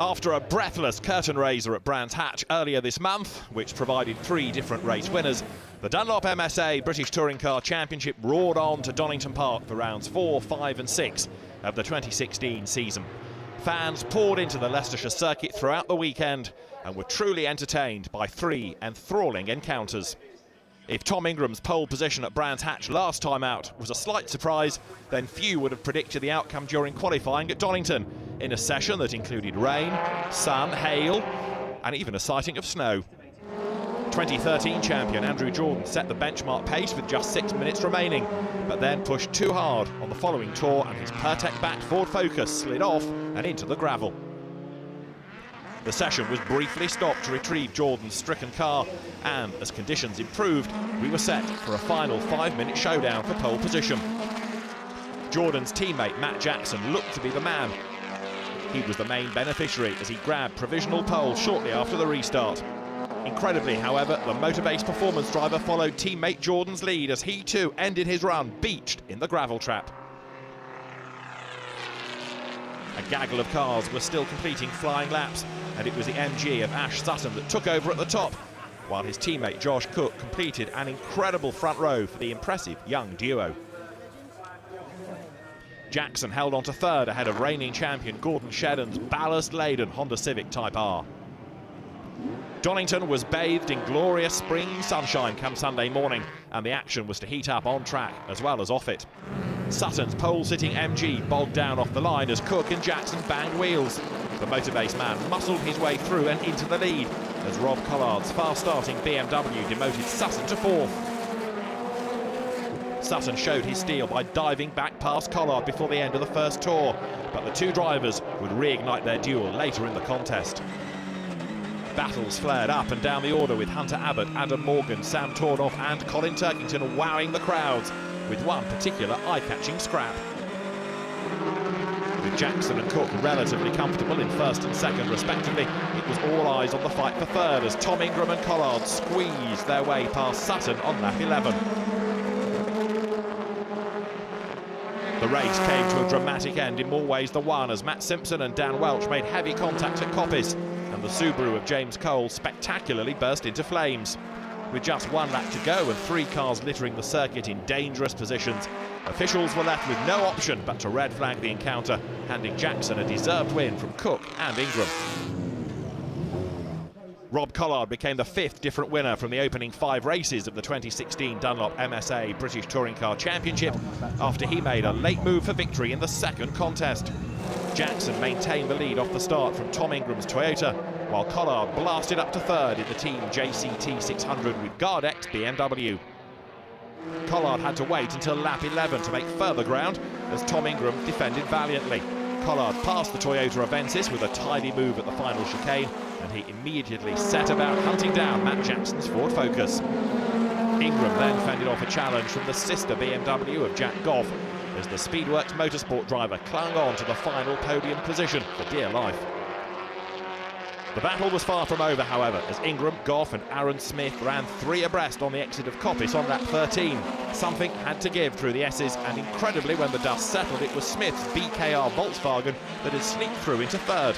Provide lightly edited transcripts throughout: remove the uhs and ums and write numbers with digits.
After a breathless curtain raiser at Brands Hatch earlier this month, which provided 3 different race winners, the Dunlop MSA British Touring Car Championship roared on to Donington Park for rounds 4, 5 and 6 of the 2016 season. Fans poured into the Leicestershire circuit throughout the weekend and were truly entertained by 3 enthralling encounters. If Tom Ingram's pole position at Brands Hatch last time out was a slight surprise, then few would have predicted the outcome during qualifying at Donington, in a session that included rain, sun, hail, and even a sighting of snow. 2013 champion Andrew Jordan set the benchmark pace with just 6 minutes remaining, but then pushed too hard on the following tour and his Pertec-backed Ford Focus slid off and into the gravel. The session was briefly stopped to retrieve Jordan's stricken car, and as conditions improved, we were set for a final 5-minute showdown for pole position. Jordan's teammate Matt Jackson looked to be the man. He was the main beneficiary as he grabbed provisional pole shortly after the restart. Incredibly, however, the Motorbase performance driver followed teammate Jordan's lead as he too ended his run beached in the gravel trap. A gaggle of cars were still completing flying laps, and it was the MG of Ash Sutton that took over at the top, while his teammate Josh Cook completed an incredible front row for the impressive young duo. Jackson held on to third ahead of reigning champion Gordon Shedden's ballast-laden Honda Civic Type R. Donington was bathed in glorious spring sunshine come Sunday morning, and the action was to heat up on track as well as off it. Sutton's pole-sitting MG bogged down off the line as Cook and Jackson banged wheels. The Motorbase man muscled his way through and into the lead as Rob Collard's fast-starting BMW demoted Sutton to 4th. Sutton showed his steel by diving back past Collard before the end of the first tour, but the 2 drivers would reignite their duel later in the contest. Battles flared up and down the order with Hunter Abbott, Adam Morgan, Sam Tornoff and Colin Turkington wowing the crowds with one particular eye-catching scrap. With Jackson and Cook relatively comfortable in first and second respectively, it was all eyes on the fight for third as Tom Ingram and Collard squeezed their way past Sutton on lap 11. The race came to a dramatic end in more ways than one as Matt Simpson and Dan Welch made heavy contact at Coppice, and the Subaru of James Cole spectacularly burst into flames. With just 1 lap to go and 3 cars littering the circuit in dangerous positions, officials were left with no option but to red flag the encounter, handing Jackson a deserved win from Cook and Ingram. Rob Collard became the 5th different winner from the opening 5 races of the 2016 Dunlop MSA British Touring Car Championship after he made a late move for victory in the second contest. Jackson maintained the lead off the start from Tom Ingram's Toyota, while Collard blasted up to third in the team JCT 600 with Gardex BMW. Collard had to wait until lap 11 to make further ground as Tom Ingram defended valiantly. Collard passed the Toyota Avensis with a tidy move at the final chicane, and he immediately set about hunting down Matt Jackson's Ford Focus. Ingram then fended off a challenge from the sister BMW of Jack Goff as the Speedworks Motorsport driver clung on to the final podium position for dear life. The battle was far from over, however, as Ingram, Goff and Aaron Smith ran 3 abreast on the exit of Coppice on lap 13. Something had to give through the S's, and incredibly, when the dust settled, it was Smith's BKR Volkswagen that had sneaked through into third.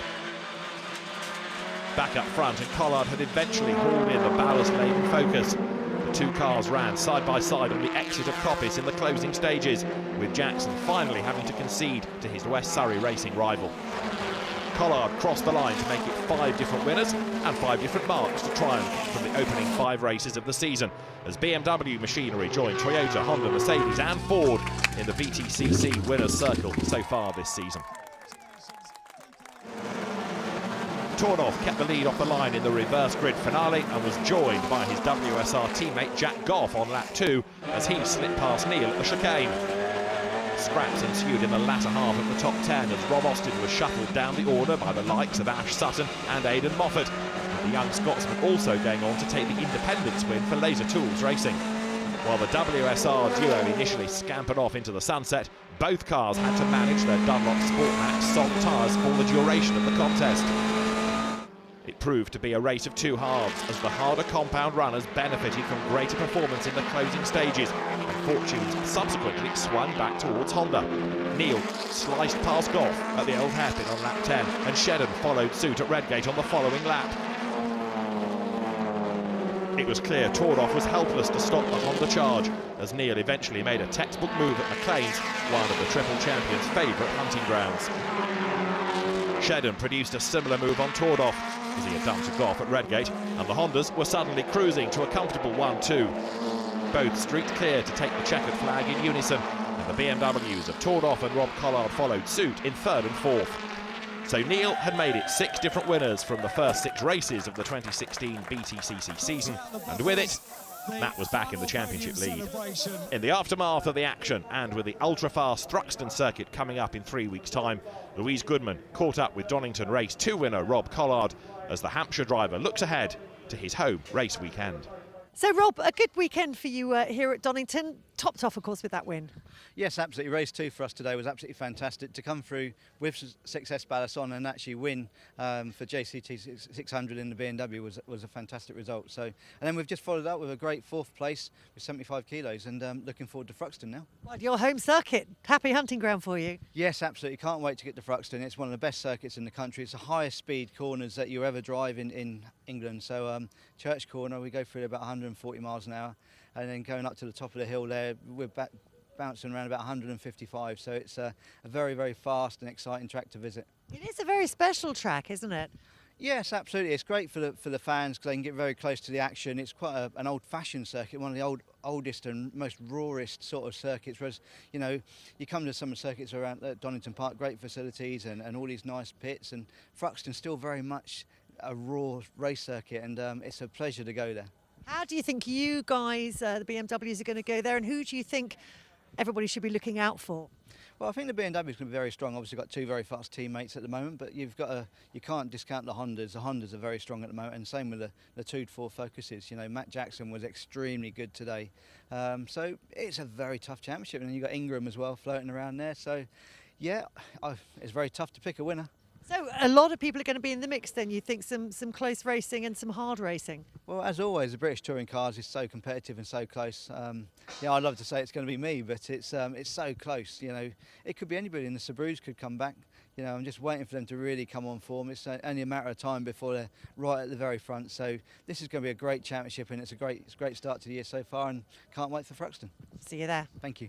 Back up front, and Collard had eventually hauled in the ballast-laden Focus. The 2 cars ran side by side on the exit of Coppice in the closing stages, with Jackson finally having to concede to his West Surrey racing rival. Collard crossed the line to make it 5 different winners and 5 different marks to triumph from the opening 5 races of the season, as BMW machinery joined Toyota, Honda, Mercedes and Ford in the BTCC winners' circle so far this season. Tornoff kept the lead off the line in the reverse grid finale and was joined by his WSR teammate Jack Goff on lap 2 as he slipped past Neil at the chicane. Scraps ensued in the latter half of the top 10 as Rob Austin was shuffled down the order by the likes of Ash Sutton and Aidan Moffat, with the young Scotsman also going on to take the independence win for Laser Tools Racing. While the WSR duo initially scampered off into the sunset, both cars had to manage their Dunlop Sportmax soft tyres for the duration of the contest. It proved to be a race of two halves, as the harder compound runners benefited from greater performance in the closing stages, and fortunes subsequently swung back towards Honda. Neal sliced past Goff at the Old Hairpin on lap 10, and Shedden followed suit at Redgate on the following lap. It was clear Tordoff was helpless to stop the Honda charge, as Neal eventually made a textbook move at McLean's, one of the triple champion's favourite hunting grounds. Shedden produced a similar move on Tordoff, as he had done to Goff at Redgate, and the Hondas were suddenly cruising to a comfortable 1-2. Both streaked clear to take the checkered flag in unison, and the BMWs of Tordoff and Rob Collard followed suit in third and fourth. So Neal had made it 6 different winners from the first 6 races of the 2016 BTCC season, and with it, Matt was back in the championship lead. In the aftermath of the action, and with the ultra-fast Thruxton circuit coming up in 3 weeks' time, Louise Goodman caught up with Donington Race 2 winner Rob Collard as the Hampshire driver looks ahead to his home race weekend. So Rob, a good weekend for you here at Donington, topped off of course with that win. Yes, absolutely. Race 2 for us today was absolutely fantastic. To come through with success ballast on and actually win for JCT 600 in the BMW was a fantastic result. So, and then we've just followed up with a great 4th place with 75 kilos, and looking forward to Thruxton now. Right, your home circuit, happy hunting ground for you. Yes, absolutely. Can't wait to get to Thruxton. It's one of the best circuits in the country. It's the highest speed corners that you ever drive in England. So Church Corner, we go through about 140 miles an hour, and then going up to the top of the hill there, we're bouncing around about 155. So it's a very, very fast and exciting track to visit. It is a very special track, isn't it? Yes, absolutely. It's great for the fans because they can get very close to the action. It's quite an old-fashioned circuit, one of the oldest and most rawest sort of circuits. Whereas, you know, you come to some circuits around Donington Park, great facilities and all these nice pits, and Thruxton's still very much a raw race circuit, and it's a pleasure to go there. How do you think you guys, the BMWs, are going to go there, and who do you think everybody should be looking out for? Well, I think the BMW is going to be very strong. Obviously, got 2 very fast teammates at the moment, but you can't discount the Hondas. The Hondas are very strong at the moment, and same with the 2 Ford Focuses. You know, Matt Jackson was extremely good today, so it's a very tough championship, and then you got Ingram as well floating around there. So, yeah, it's very tough to pick a winner. So a lot of people are going to be in the mix then, you think, some close racing and some hard racing? Well, as always, the British Touring Cars is so competitive and so close. Yeah, I'd love to say it's going to be me, but it's so close. You know, it could be anybody, and the Subarus could come back. You know, I'm just waiting for them to really come on form. It's only a matter of time before they're right at the very front. So this is going to be a great championship, and it's a great start to the year so far, and can't wait for Thruxton. See you there. Thank you.